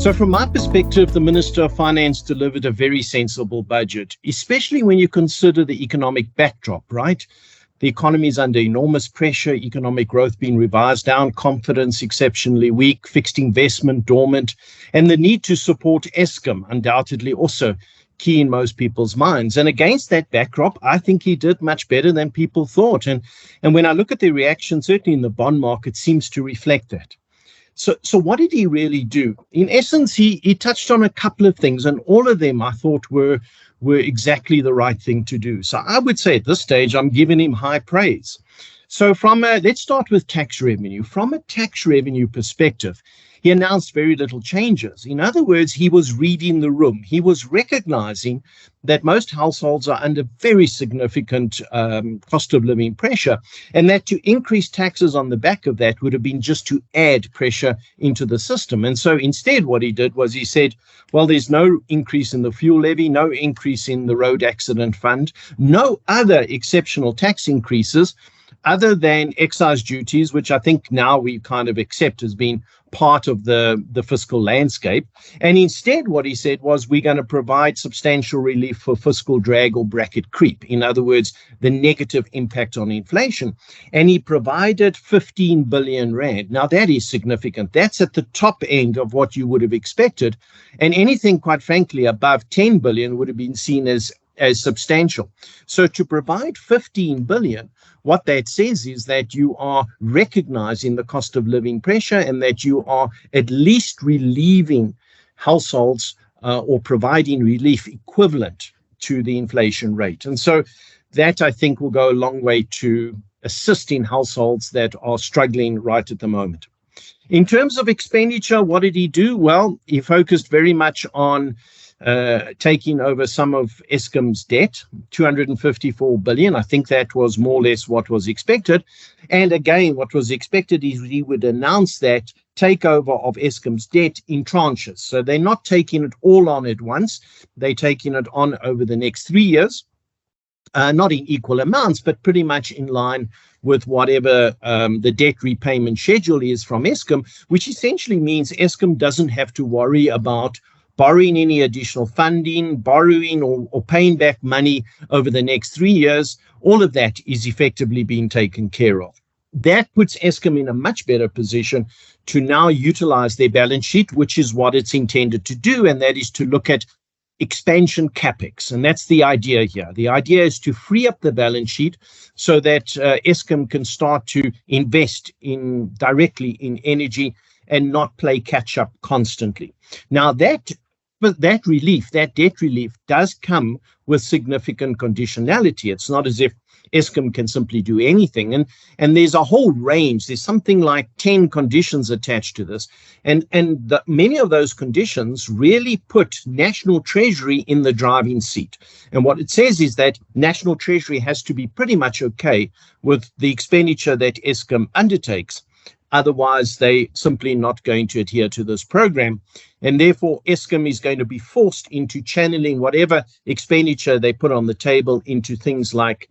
So from my perspective, the Minister of Finance delivered a very sensible budget, especially when you consider the economic backdrop, right? The economy is under enormous pressure, economic growth being revised down, confidence exceptionally weak, fixed investment dormant, and the need to support Eskom undoubtedly also key in most people's minds. And against that backdrop, I think he did much better than people thought. And when I look at the reaction, certainly in the bond market, seems to reflect that. So what did he really do? In essence, he touched on a couple of things, and all of them I thought were exactly the right thing to do. So I would say at this stage, I'm giving him high praise. So let's start with tax revenue. From a tax revenue perspective, he announced very little changes. In other words, he was reading the room. He was recognizing that most households are under very significant cost of living pressure, and that to increase taxes on the back of that would have been just to add pressure into the system. And so instead, what he did was he said, well, there's no increase in the fuel levy, no increase in the road accident fund, no other exceptional tax increases other than excise duties, which I think now we kind of accept as being part of the fiscal landscape. And instead, what he said was, we're going to provide substantial relief for fiscal drag or bracket creep. In other words, the negative impact on inflation. And he provided 15 billion rand. Now, that is significant. That's at the top end of what you would have expected. And anything, quite frankly, above 10 billion would have been seen as substantial. So to provide 15 billion, what that says is that you are recognizing the cost of living pressure and that you are at least relieving households or providing relief equivalent to the inflation rate. And so that, I think, will go a long way to assisting households that are struggling right at the moment. In terms of expenditure, what did he do? Well, he focused very much on taking over some of Eskom's debt, 254 billion. I think that was more or less what was expected. And again, what was expected is he would announce that takeover of Eskom's debt in tranches. So they're not taking it all on at once. They're taking it on over the next 3 years, not in equal amounts, but pretty much in line with whatever the debt repayment schedule is from Eskom, which essentially means Eskom doesn't have to worry about borrowing any additional funding, borrowing or paying back money over the next 3 years. All of that is effectively being taken care of. That puts Eskom in a much better position to now utilize their balance sheet, which is what it's intended to do, and that is to look at expansion capex. And that's the idea here. The idea is to free up the balance sheet so that Eskom can start to invest directly in energy and not play catch up constantly. Now that debt relief does come with significant conditionality. It's not as if Eskom can simply do anything. And there's a whole range. There's something like 10 conditions attached to this. And many of those conditions really put National Treasury in the driving seat. And what it says is that National Treasury has to be pretty much okay with the expenditure that Eskom undertakes. Otherwise, they're simply not going to adhere to this program. And therefore, Eskom is going to be forced into channeling whatever expenditure they put on the table into things like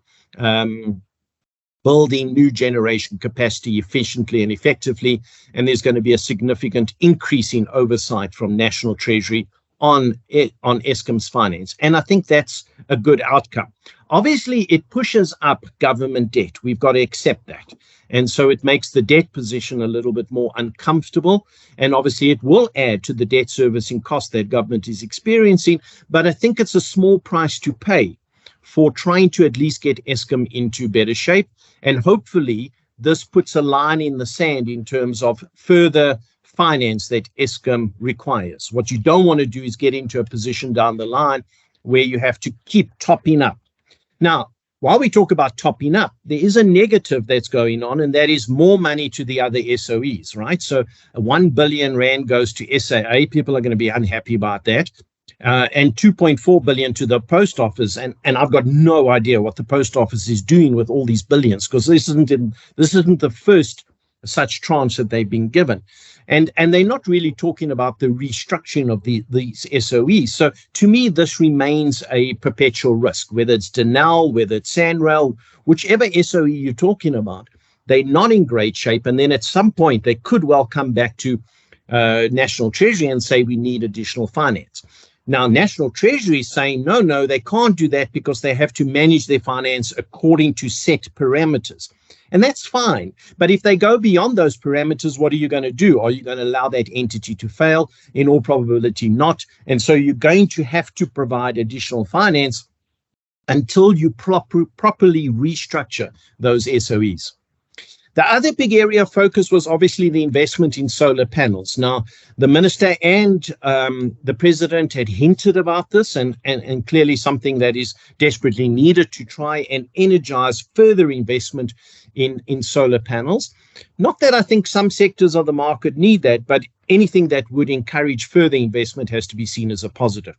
building new generation capacity efficiently and effectively. And there's going to be a significant increase in oversight from National Treasury on Eskom's finance. And I think that's a good outcome. Obviously, it pushes up government debt. We've got to accept that. And so it makes the debt position a little bit more uncomfortable. And obviously, it will add to the debt servicing cost that government is experiencing. But I think it's a small price to pay for trying to at least get Eskom into better shape. And hopefully, this puts a line in the sand in terms of further finance that Eskom requires. What you don't want to do is get into a position down the line where you have to keep topping up. Now, while we talk about topping up, there is a negative that's going on, and that is more money to the other SOEs, right? So 1 billion rand goes to SAA. People are going to be unhappy about that. And 2.4 billion to the post office. And I've got no idea what the post office is doing with all these billions, because this isn't the first such tranche that they've been given. And they're not really talking about the restructuring of these SOEs. So to me, this remains a perpetual risk, whether it's Denel, whether it's Sanrail, whichever SOE you're talking about, they're not in great shape. And then at some point, they could well come back to National Treasury and say we need additional finance. Now, National Treasury is saying, no, they can't do that because they have to manage their finance according to set parameters. And that's fine. But if they go beyond those parameters, what are you going to do? Are you going to allow that entity to fail? In all probability, not. And so you're going to have to provide additional finance until you properly restructure those SOEs. The other big area of focus was obviously the investment in solar panels. Now, the minister and the president had hinted about this, and clearly something that is desperately needed to try and energize further investment in solar panels. Not that I think some sectors of the market need that, but anything that would encourage further investment has to be seen as a positive.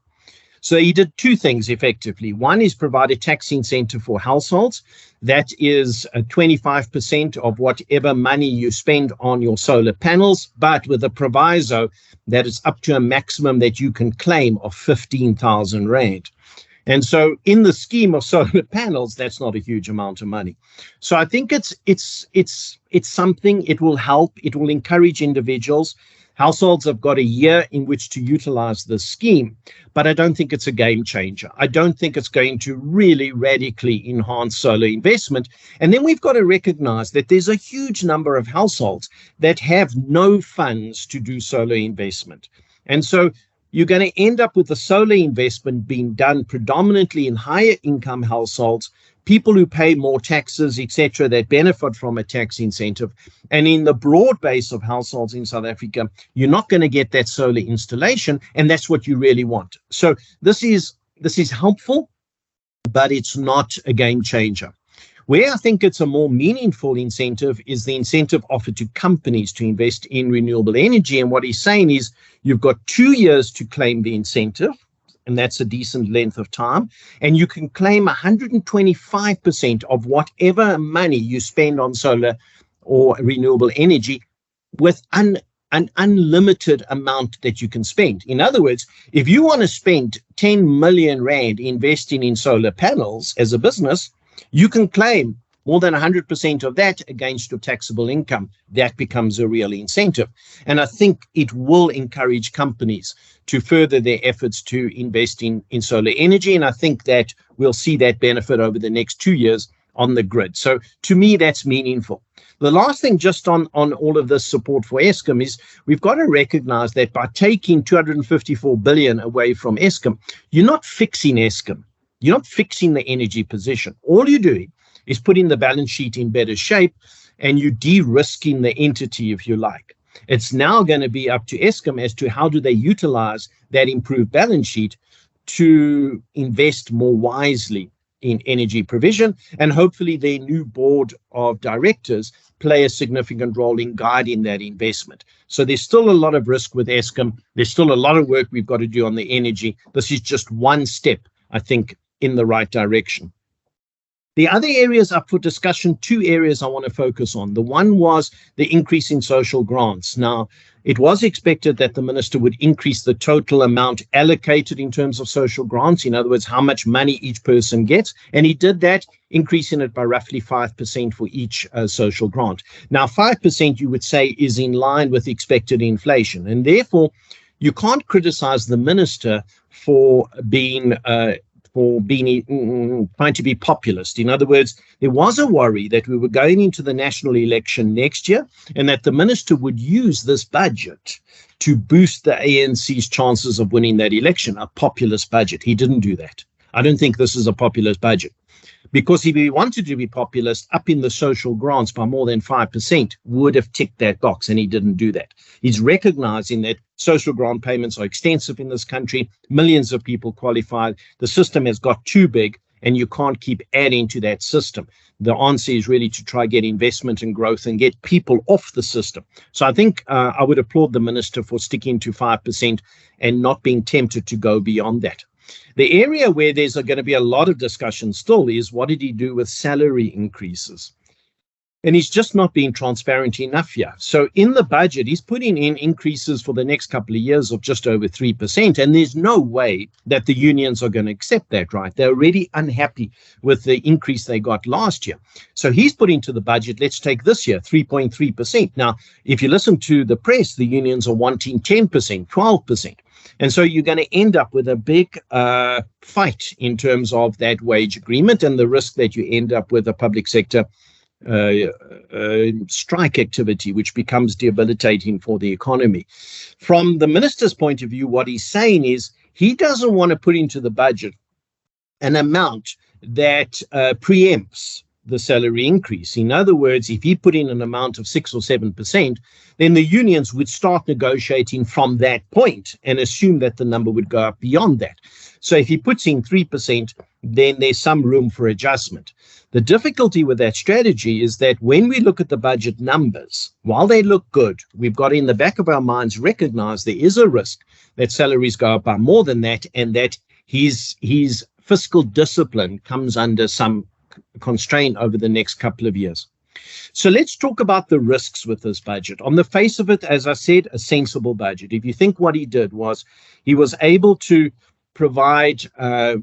So he did two things effectively. One is provide a tax incentive for households. That is 25% of whatever money you spend on your solar panels, but with a proviso that it's up to a maximum that you can claim of 15,000 Rand. And so in the scheme of solar panels, that's not a huge amount of money. So I think it's something. It will help. It will encourage individuals. Households have got a year in which to utilize this scheme, but I don't think it's a game changer. I don't think it's going to really radically enhance solar investment. And then we've got to recognize that there's a huge number of households that have no funds to do solar investment. And so you're going to end up with the solar investment being done predominantly in higher income households, people who pay more taxes, etc., that benefit from a tax incentive. And in the broad base of households in South Africa, you're not going to get that solar installation, and that's what you really want. So this is helpful, but it's not a game changer. Where I think it's a more meaningful incentive is the incentive offered to companies to invest in renewable energy. And what he's saying is you've got 2 years to claim the incentive, and that's a decent length of time. And you can claim 125% of whatever money you spend on solar or renewable energy with an unlimited amount that you can spend. In other words, if you want to spend 10 million Rand investing in solar panels as a business, you can claim more than 100% of that against your taxable income. That becomes a real incentive. And I think it will encourage companies to further their efforts to invest in solar energy. And I think that we'll see that benefit over the next 2 years on the grid. So to me, that's meaningful. The last thing just on all of this support for Eskom is we've got to recognize that by taking 254 billion away from Eskom, you're not fixing Eskom. You're not fixing the energy position. All you're doing is putting the balance sheet in better shape, and you're de-risking the entity, if you like. It's now going to be up to Eskom as to how do they utilize that improved balance sheet to invest more wisely in energy provision, and hopefully their new board of directors play a significant role in guiding that investment. So there's still a lot of risk with Eskom. There's still a lot of work we've got to do on the energy. This is just one step, I think, in the right direction. The other areas up for discussion, two areas I want to focus on. The one was the increase in social grants. Now, it was expected that the minister would increase the total amount allocated in terms of social grants. In other words, how much money each person gets. And he did that, increasing it by roughly 5% for each social grant. Now, 5% you would say is in line with expected inflation. And therefore, you can't criticize the minister for being trying to be populist. In other words, there was a worry that we were going into the national election next year and that the minister would use this budget to boost the ANC's chances of winning that election, a populist budget. He didn't do that. I don't think this is a populist budget. Because if he wanted to be populist, upping the social grants by more than 5% would have ticked that box, and he didn't do that. He's recognizing that social grant payments are extensive in this country. Millions of people qualified. The system has got too big, and you can't keep adding to that system. The answer is really to try get investment and growth and get people off the system. So I think I would applaud the minister for sticking to 5% and not being tempted to go beyond that. The area where there's going to be a lot of discussion still is what did he do with salary increases? And he's just not being transparent enough here. So in the budget, he's putting in increases for the next couple of years of just over 3%. And there's no way that the unions are going to accept that, right? They're already unhappy with the increase they got last year. So he's put into the budget, let's take this year, 3.3%. Now, if you listen to the press, the unions are wanting 10%, 12%. And so you're going to end up with a big fight in terms of that wage agreement and the risk that you end up with a public sector strike activity, which becomes debilitating for the economy. From the minister's point of view, what he's saying is he doesn't want to put into the budget an amount that preempts the salary increase. In other words, if he put in an amount of 6 or 7%, then the unions would start negotiating from that point and assume that the number would go up beyond that. So if he puts in 3%, then there's some room for adjustment. The difficulty with that strategy is that when we look at the budget numbers, while they look good, we've got in the back of our minds recognize there is a risk that salaries go up by more than that, and that his fiscal discipline comes under some constraint over the next couple of years. So let's talk about the risks with this budget. On the face of it, as I said, a sensible budget. If you think what he did was he was able to provide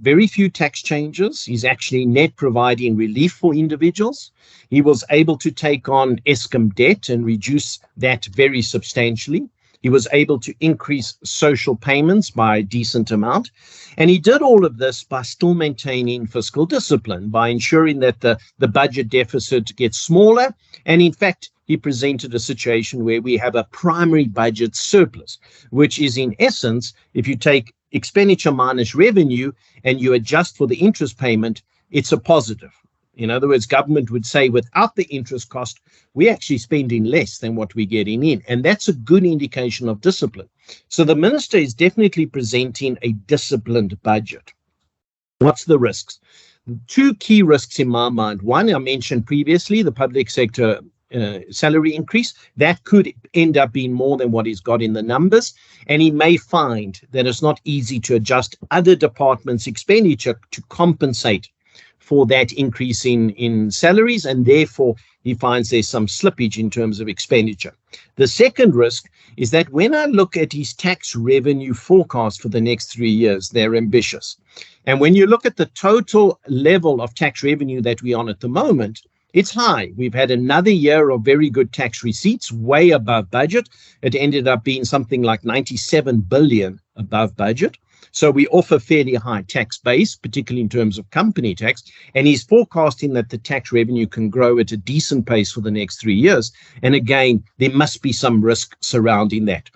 very few tax changes. He's actually net providing relief for individuals. He was able to take on Eskom debt and reduce that very substantially. He was able to increase social payments by a decent amount. And he did all of this by still maintaining fiscal discipline, by ensuring that the budget deficit gets smaller. And in fact, he presented a situation where we have a primary budget surplus, which is in essence, if you take expenditure minus revenue and you adjust for the interest payment, it's a positive. In other words, government would say without the interest cost, we're actually spending less than what we're getting in. And that's a good indication of discipline. So the minister is definitely presenting a disciplined budget. What's the risks? Two key risks in my mind. One, I mentioned previously, the public sector salary increase. That could end up being more than what he's got in the numbers. And he may find that it's not easy to adjust other departments' expenditure to compensate for that increase in salaries, and therefore he finds there's some slippage in terms of expenditure. The second risk is that when I look at his tax revenue forecast for the next 3 years, they're ambitious. And when you look at the total level of tax revenue that we're on at the moment, it's high. We've had another year of very good tax receipts, way above budget. It ended up being something like 97 billion above budget. So we offer fairly high tax base, particularly in terms of company tax. And he's forecasting that the tax revenue can grow at a decent pace for the next 3 years. And again, there must be some risk surrounding that.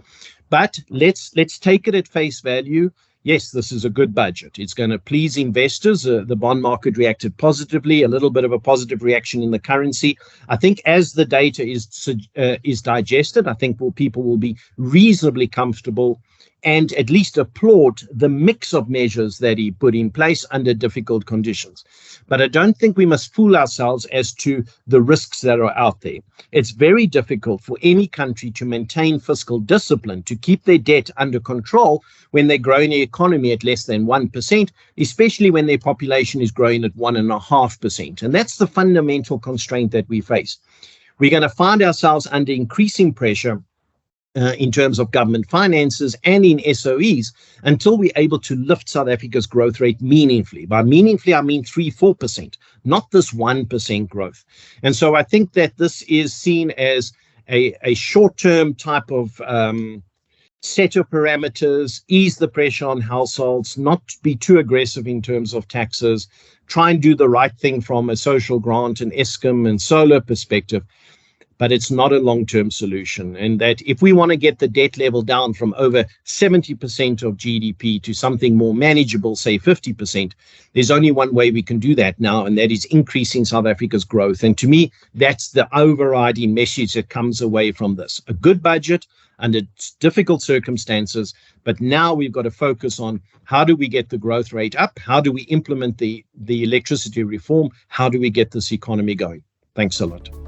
But let's take it at face value. Yes, this is a good budget. It's going to please investors. The bond market reacted positively, a little bit of a positive reaction in the currency. I think as the data is digested, I think people will be reasonably comfortable and at least applaud the mix of measures that he put in place under difficult conditions. But I don't think we must fool ourselves as to the risks that are out there. It's very difficult for any country to maintain fiscal discipline, to keep their debt under control when they're growing the economy at less than 1%, especially when their population is growing at 1.5%. And that's the fundamental constraint that we face. We're going to find ourselves under increasing pressure in terms of government finances and in SOEs until we're able to lift South Africa's growth rate meaningfully. By meaningfully, I mean 3-4%, not this 1% growth. And so I think that this is seen as a short-term type of set of parameters, ease the pressure on households, not be too aggressive in terms of taxes, try and do the right thing from a social grant and Eskom and solar perspective. But it's not a long-term solution. And that if we want to get the debt level down from over 70% of GDP to something more manageable, say 50%, there's only one way we can do that now, and that is increasing South Africa's growth. And to me, that's the overriding message that comes away from this. A good budget under difficult circumstances, but now we've got to focus on how do we get the growth rate up? How do we implement the electricity reform? How do we get this economy going? Thanks a lot.